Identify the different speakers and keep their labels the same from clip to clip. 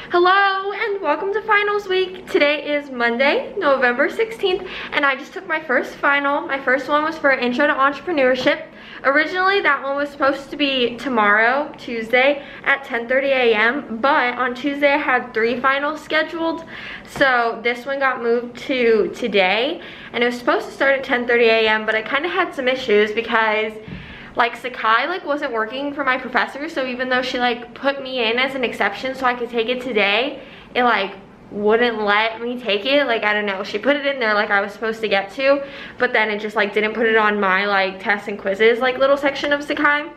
Speaker 1: Hello and welcome to finals week. Today is Monday, November 16th, and I just took my first final. My first one was for Intro to Entrepreneurship. Originally, that one was supposed to be tomorrow, Tuesday, at 10:30 a.m., but on Tuesday I had 3 finals scheduled, so this one got moved to today, and it was supposed to start at 10:30 a.m., but I kind of had some issues because Sakai wasn't working for my professor, so even though she put me in as an exception so I could take it today, it wouldn't let me take it. I don't know, she put it in there I was supposed to get to, but then it just didn't put it on my tests and quizzes little section of Sakai.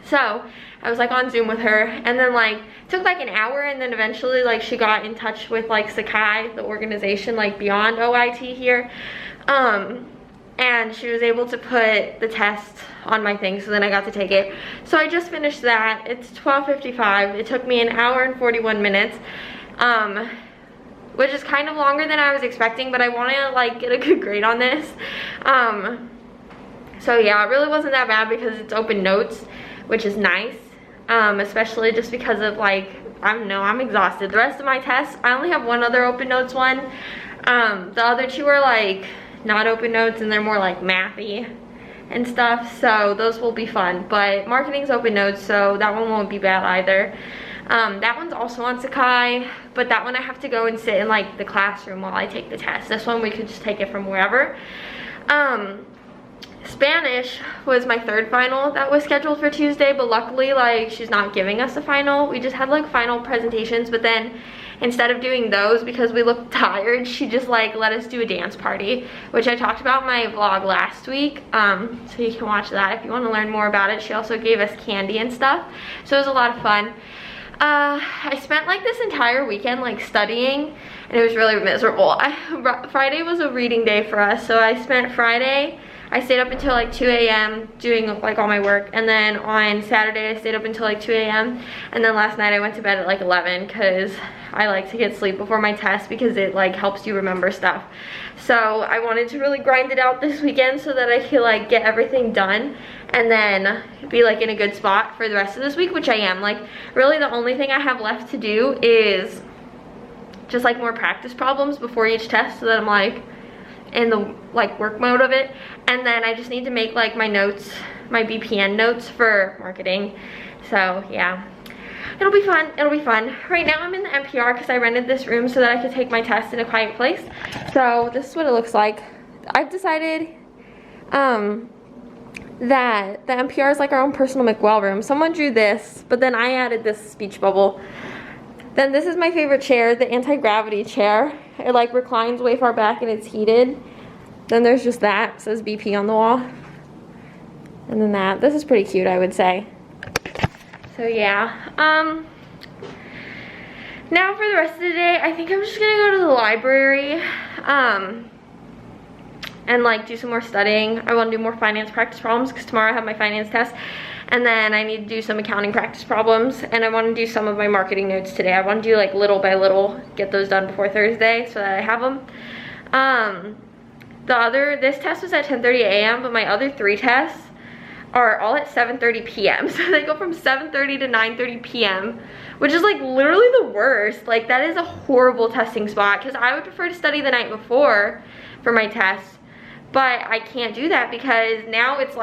Speaker 1: So I was on Zoom with her, and then it took an hour, and then eventually she got in touch with Sakai, the organization beyond OIT here, and she was able to put the test on my thing, so then I got to take it. So I just finished that. It's 12:55. It took me an hour and 41 minutes, which is kind of longer than I was expecting, but I want to get a good grade on this. So yeah, it really wasn't that bad because it's open notes, which is nice, especially just because of I don't know, I'm exhausted. The rest of my tests, I only have one other open notes one. The other 2 are not open notes, and they're more mathy and stuff, so those will be fun. But marketing's open notes, so that one won't be bad either. That one's also on Sakai, but that one I have to go and sit in the classroom while I take the test. This one we could just take it from wherever. Spanish was my 3rd final that was scheduled for Tuesday, but luckily she's not giving us a final. We just had final presentations, but then instead of doing those, because we looked tired, she just let us do a dance party, which I talked about in my vlog last week, so you can watch that if you want to learn more about it. She also gave us candy and stuff, so it was a lot of fun. I spent this entire weekend studying, and it was really miserable. Friday was a reading day for us, so I spent Friday, I stayed up until 2 a.m. doing all my work, and then on Saturday I stayed up until 2 a.m. and then last night I went to bed at 11 because I like to get sleep before my test because it helps you remember stuff. So I wanted to really grind it out this weekend so that I could get everything done and then be in a good spot for the rest of this week, which I am. Really the only thing I have left to do is just more practice problems before each test, so that I'm in the work mode of it, and then I just need to make my notes, my BPN notes for marketing. So yeah, it'll be fun. It'll be fun. Right now I'm in the NPR because I rented this room so that I could take my test in a quiet place. So this is what it looks like. I've decided that the NPR is our own personal McWell room. Someone drew this, but then I added this speech bubble. Then this is my favorite chair, the anti-gravity chair. It reclines way far back and it's heated. Then there's just that, it says BP on the wall. And then that, this is pretty cute, I would say. So yeah, now for the rest of the day, I think I'm just gonna go to the library, and do some more studying. I want to do more finance practice problems because tomorrow I have my finance test, and then I need to do some accounting practice problems, and I want to do some of my marketing notes today. I want to do little by little, get those done before Thursday so that I have them. This test was at 10:30 a.m., but my other 3 tests are all at 7:30 p.m. So they go from 7:30 to 9:30 p.m., which is literally the worst. That is a horrible testing spot because I would prefer to study the night before for my tests, but I can't do that because now it's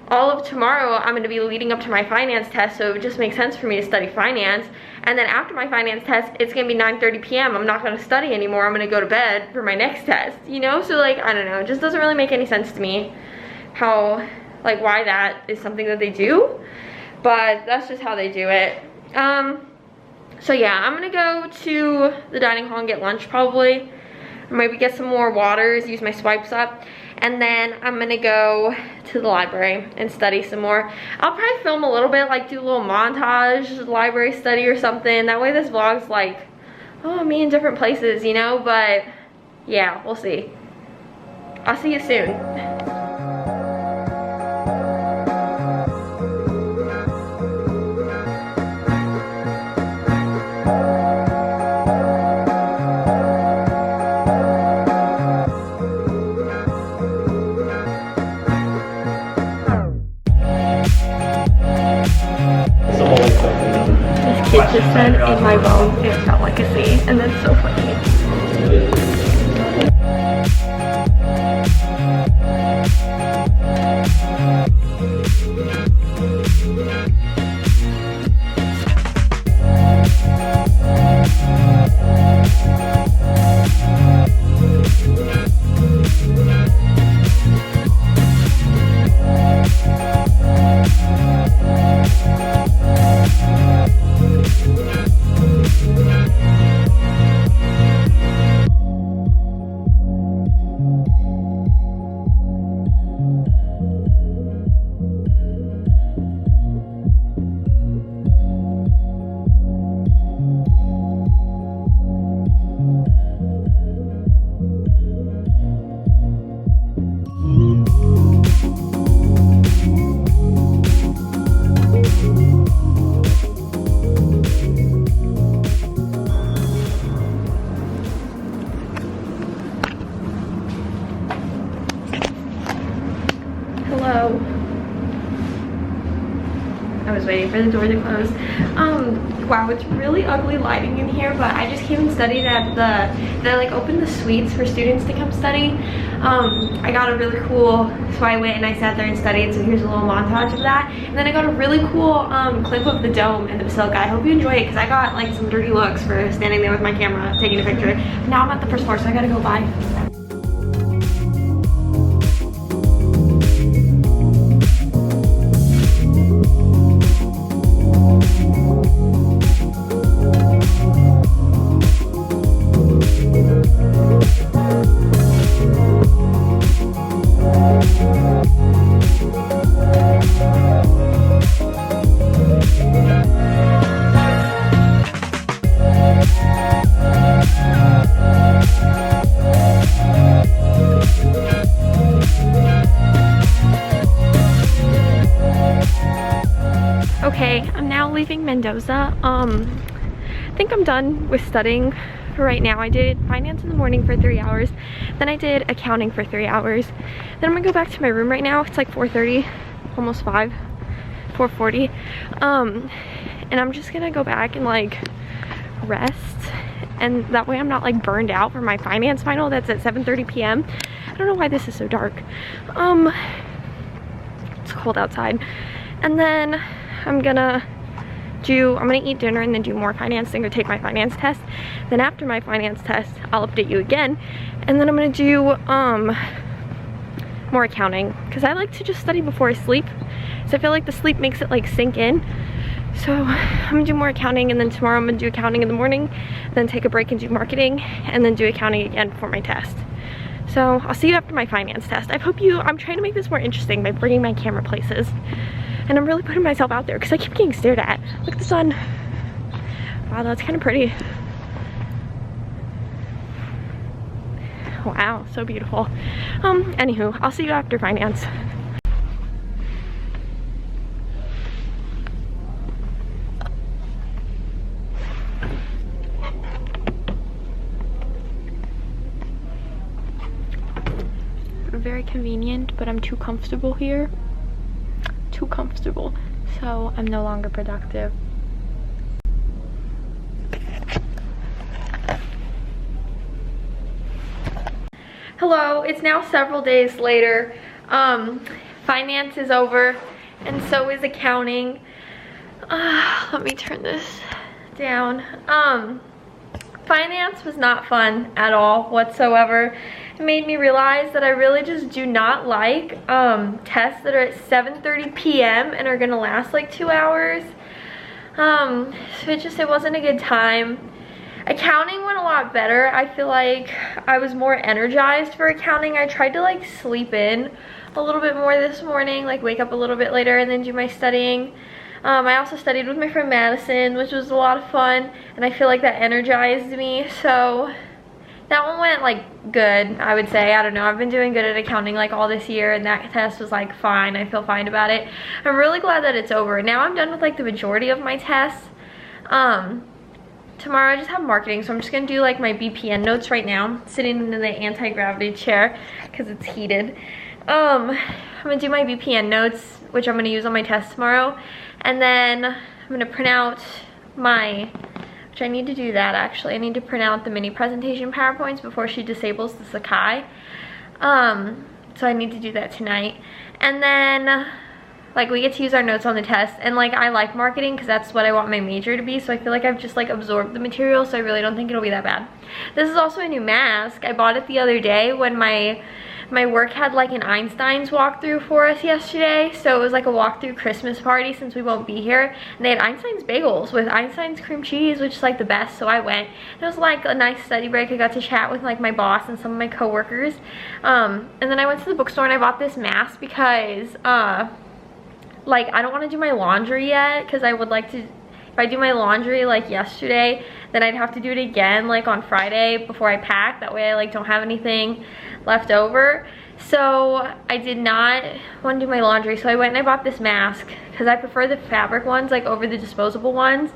Speaker 1: all of tomorrow I'm going to be leading up to my finance test, so it would just make sense for me to study finance. And then after my finance test, it's going to be 9:30 p.m. I'm not going to study anymore. I'm going to go to bed for my next test, you know? So I don't know, it just doesn't really make any sense to me how, why that is something that they do, but that's just how they do it. So yeah, I'm going to go to the dining hall and get lunch probably. Maybe get some more waters, use my swipes up, and then I'm gonna go to the library and study some more. I'll probably film a little bit, do a little montage, library study or something. That way this vlog's oh, me in different places, you know? But yeah, we'll see. I'll see you soon. Kid just said in my bone. It felt like a C, and that's so funny. Hello. I was waiting for the door to close. Wow, it's really ugly lighting in here, but I just came and studied at they like opened the suites for students to come study. I got a really cool, so I went and I sat there and studied, so here's a little montage of that. And then I got a really cool clip of the dome and the basilica. I hope you enjoy it, because I got like some dirty looks for standing there with my camera taking a picture. But now I'm at the first floor, so I gotta go by. Okay, I'm now leaving Mendoza. I think I'm done with studying for right now. I did finance in the morning for 3 hours, then I did accounting for 3 hours. Then I'm gonna go back to my room right now. It's like 4:30, almost 5, 4:40. And I'm just gonna go back and like rest, and that way I'm not like burned out for my finance final that's at 7:30 p.m. I don't know why this is so dark. It's cold outside. And then I'm gonna eat dinner and then do more finance, then go take my finance test. Then after my finance test, I'll update you again. And then I'm gonna do more accounting, because I like to just study before I sleep. So I feel like the sleep makes it like sink in. So I'm gonna do more accounting, and then tomorrow I'm gonna do accounting in the morning, then take a break and do marketing, and then do accounting again for my test. So I'll see you after my finance test. I'm trying to make this more interesting by bringing my camera places. And I'm really putting myself out there because I keep getting stared at. Look at the sun. Wow, that's kind of pretty. Wow, so beautiful. Anywho, I'll see you after finance. Very convenient, but I'm too comfortable here. Too comfortable, so I'm no longer productive. Hello, it's now several days later. Finance is over, and so is accounting. Let me turn this down. Finance was not fun at all whatsoever. It made me realize that I really just do not like tests that are at 7:30 p.m. and are gonna last like 2 hours. So it wasn't a good time. Accounting went a lot better. I feel like I was more energized for accounting. I tried to like sleep in a little bit more this morning, like wake up a little bit later and then do my studying. I also studied with my friend Madison, which was a lot of fun, and I feel like that energized me. So that one went like good, I would say. I don't know, I've been doing good at accounting like all this year, and that test was like fine. I feel fine about it. I'm really glad that it's over. Now I'm done with like the majority of my tests. Tomorrow I just have marketing, so I'm just gonna do like my BPN notes right now, sitting in the anti-gravity chair because it's heated. I'm gonna do my BPN notes, which I'm gonna use on my test tomorrow, and then I'm gonna print out my which I need to do that actually. I need to print out the mini presentation PowerPoints before she disables the Sakai. So I need to do that tonight. And then like we get to use our notes on the test, and like I like marketing because that's what I want my major to be, so I feel like I've just like absorbed the material, so I really don't think it'll be that bad. This is also a new mask. I bought it the other day when my work had like an Einstein's walkthrough for us yesterday, so it was like a walkthrough Christmas party since we won't be here, and they had Einstein's bagels with Einstein's cream cheese, which is like the best, so I went. It was like a nice study break. I got to chat with like my boss and some of my coworkers, and then I went to the bookstore and I bought this mask because like I don't want to do my laundry yet, because I would like to, if I do my laundry like yesterday, then I'd have to do it again like on Friday before I pack. That way I like don't have anything left over. So I did not want to do my laundry, so I went and I bought this mask because I prefer the fabric ones like over the disposable ones.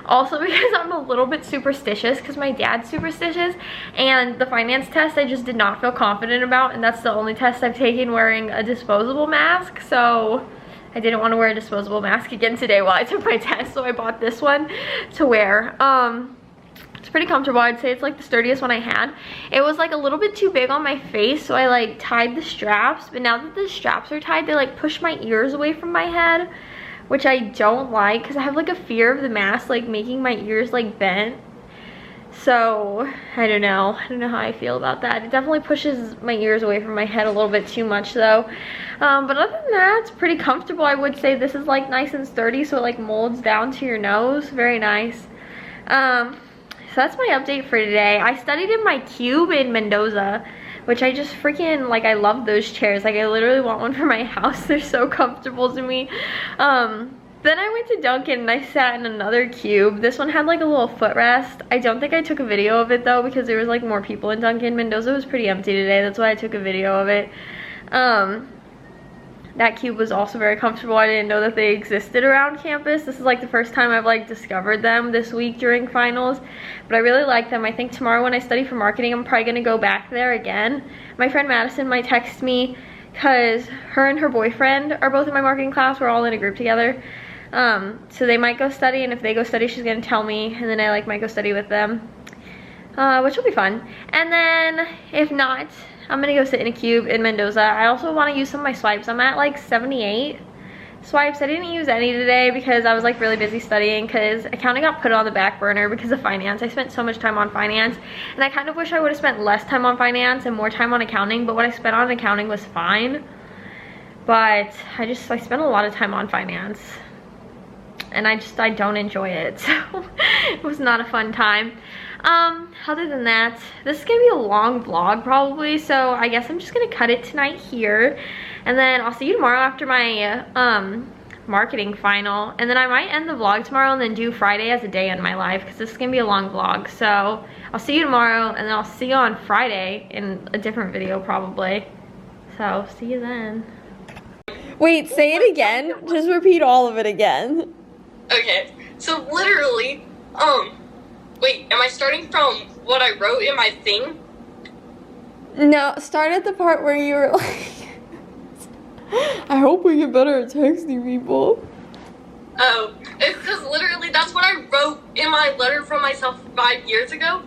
Speaker 1: Also because I'm a little bit superstitious, because my dad's superstitious, and the finance test I just did not feel confident about, and that's the only test I've taken wearing a disposable mask, so I didn't want to wear a disposable mask again today while I took my test, so I bought this one to wear. It's pretty comfortable. I'd say it's like the sturdiest one I had. It was like a little bit too big on my face, so I like tied the straps, but now that the straps are tied, they like push my ears away from my head, which I don't like because I have like a fear of the mask like making my ears like bent. So I don't know how I feel about that. It definitely pushes my ears away from my head a little bit too much though. But other than that, it's pretty comfortable. I would say this is like nice and sturdy, so it like molds down to your nose. Very nice. So that's my update for today. I studied in my cube in Mendoza, which I just freaking, like, I love those chairs. Like, I literally want one for my house. They're so comfortable to me. Then I went to Dunkin' and I sat in another cube. This one had like a little footrest. I don't think I took a video of it though, because there was like more people in Dunkin'. Mendoza was pretty empty today. That's why I took a video of it. That cube was also very comfortable. I didn't know that they existed around campus. This is like the first time I've like discovered them this week during finals, but I really like them. I think tomorrow when I study for marketing, I'm probably gonna go back there again. My friend Madison might text me because her and her boyfriend are both in my marketing class. We're all in a group together. So they might go study, and if they go study, she's gonna tell me, and then I like might go study with them, which will be fun. And then if not, I'm gonna go sit in a cube in Mendoza. I also want to use some of my swipes. I'm at like 78 swipes. I didn't use any today because I was like really busy studying, because accounting got put on the back burner because of finance. I spent so much time on finance, and I kind of wish I would have spent less time on finance and more time on accounting, but what I spent on accounting was fine. But I spent a lot of time on finance, and I don't enjoy it, so it was not a fun time. Other than that, this is gonna be a long vlog probably, so I guess I'm just gonna cut it tonight here, and then I'll see you tomorrow after my marketing final, and then I might end the vlog tomorrow and then do Friday as a day in my life, because this is gonna be a long vlog. So I'll see you tomorrow, and then I'll see you on Friday in a different video probably. So see you then. Wait, say it again. Just repeat all of it again.
Speaker 2: Okay, so literally, wait, am I starting from what I wrote in my thing?
Speaker 1: No, start at the part where you were like, I hope we get better at texting people.
Speaker 2: Oh, it's because literally that's what I wrote in my letter from myself 5 years ago,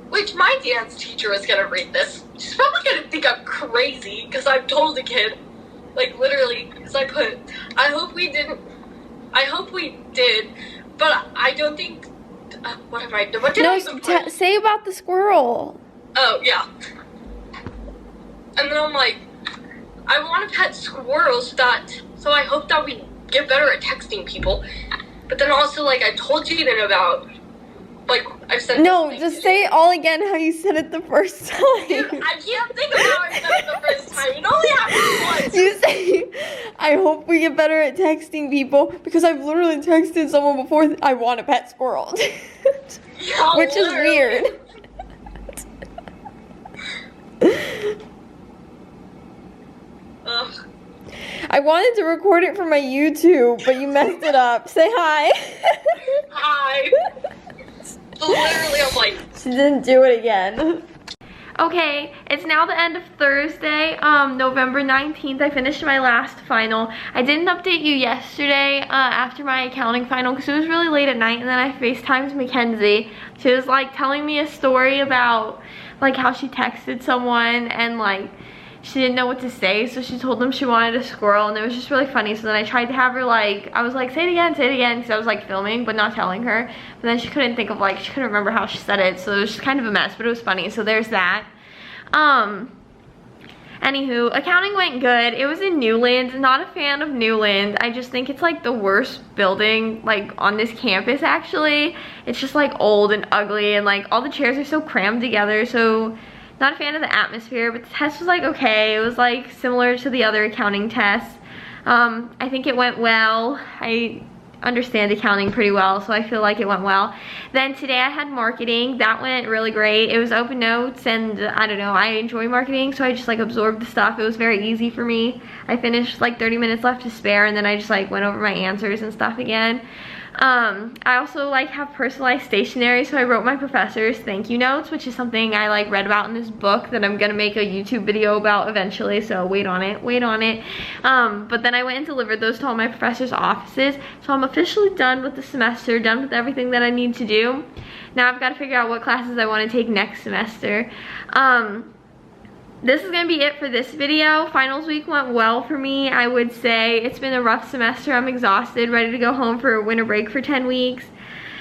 Speaker 2: which my dance teacher is going to read this. She's probably going to think I'm crazy because I've told the kid, like literally, because I put, I hope we did, but I don't think, what did I even put?
Speaker 1: Say about the squirrel.
Speaker 2: Oh, yeah. And then I'm like, I want to pet squirrels, so I hope that we get better at texting people. But then also, like, I told Jaden about, like, I've said.
Speaker 1: No, just say it all again how you said it the first time.
Speaker 2: Dude, I can't think of how I said it the first time. It only happened once.
Speaker 1: You say, I hope we get better at texting people, because I've literally texted someone before, I want a pet squirrel.
Speaker 2: Yeah,
Speaker 1: which is weird.
Speaker 2: Ugh.
Speaker 1: I wanted to record it for my YouTube, but you messed it up. Say hi.
Speaker 2: Hi. So literally, I'm like,
Speaker 1: she didn't do it again. Okay, it's now the end of Thursday, November 19th. I finished my last final. I didn't update you yesterday after my accounting final because it was really late at night, and then I FaceTimed Mackenzie. She was like telling me a story about like how she texted someone and like she didn't know what to say, so she told them she wanted a squirrel, and it was just really funny. So then I tried to have her like, I was like, say it again, because I was like filming but not telling her. But then she couldn't think of like, she couldn't remember how she said it, so it was just kind of a mess, but it was funny. So there's that. Anywho, accounting went good. It was in Newland. Not a fan of Newland. I just think it's like the worst building like on this campus actually. It's just like old and ugly, and like all the chairs are so crammed together, so not a fan of the atmosphere. But the test was like okay. It was like similar to the other accounting tests. I think it went well. I understand accounting pretty well, so I feel like it went well. Then today I had marketing. That went really great. It was open notes, and I don't know, I enjoy marketing, so I just like absorbed the stuff. It was very easy for me. I finished like 30 minutes left to spare, and then I just like went over my answers and stuff again. I also like have personalized stationery, so I wrote my professor's thank you notes, which is something I like read about in this book that I'm gonna make a YouTube video about eventually, so wait on it. But then I went and delivered those to all my professors' offices, so I'm officially done with the semester, done with everything that I need to do. Now I've got to figure out what classes I want to take next semester. This is gonna be it for this video. Finals week went well for me, I would say. It's been a rough semester. I'm exhausted, ready to go home for a winter break for 10 weeks.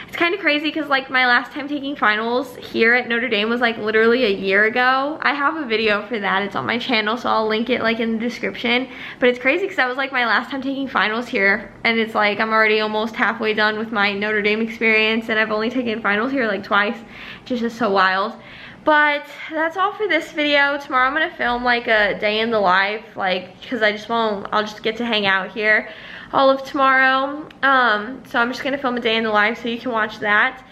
Speaker 1: It's kind of crazy because like my last time taking finals here at Notre Dame was like literally a year ago. I have a video for that. It's on my channel, so I'll link it like in the description. But it's crazy because that was like my last time taking finals here, and it's like I'm already almost halfway done with my Notre Dame experience, and I've only taken finals here like twice. It's just so wild. But that's all for this video. Tomorrow I'm gonna film like a day in the life, like, because I'll just get to hang out here all of tomorrow. So I'm just gonna film a day in the life so you can watch that.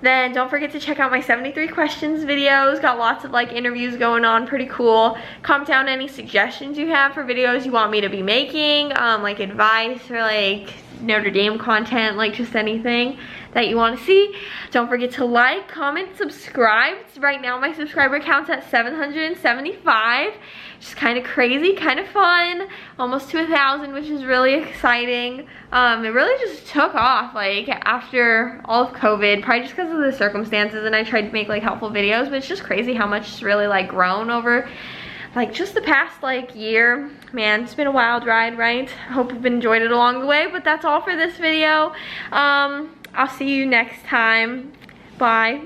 Speaker 1: Then don't forget to check out my 73 questions videos. Got lots of like interviews going on, pretty cool. Comment down any suggestions you have for videos you want me to be making, like advice or like Notre Dame content, like just anything that you want to see. Don't forget to like, comment, subscribe. Right now my subscriber count's at 775. Just kind of crazy, kind of fun. Almost to 1,000, which is really exciting. It really just took off like after all of COVID, probably just because of the circumstances, and I tried to make like helpful videos, but it's just crazy how much it's really like grown over like just the past like year. Man, it's been a wild ride, right? I hope you've enjoyed it along the way, but that's all for this video. I'll see you next time. Bye.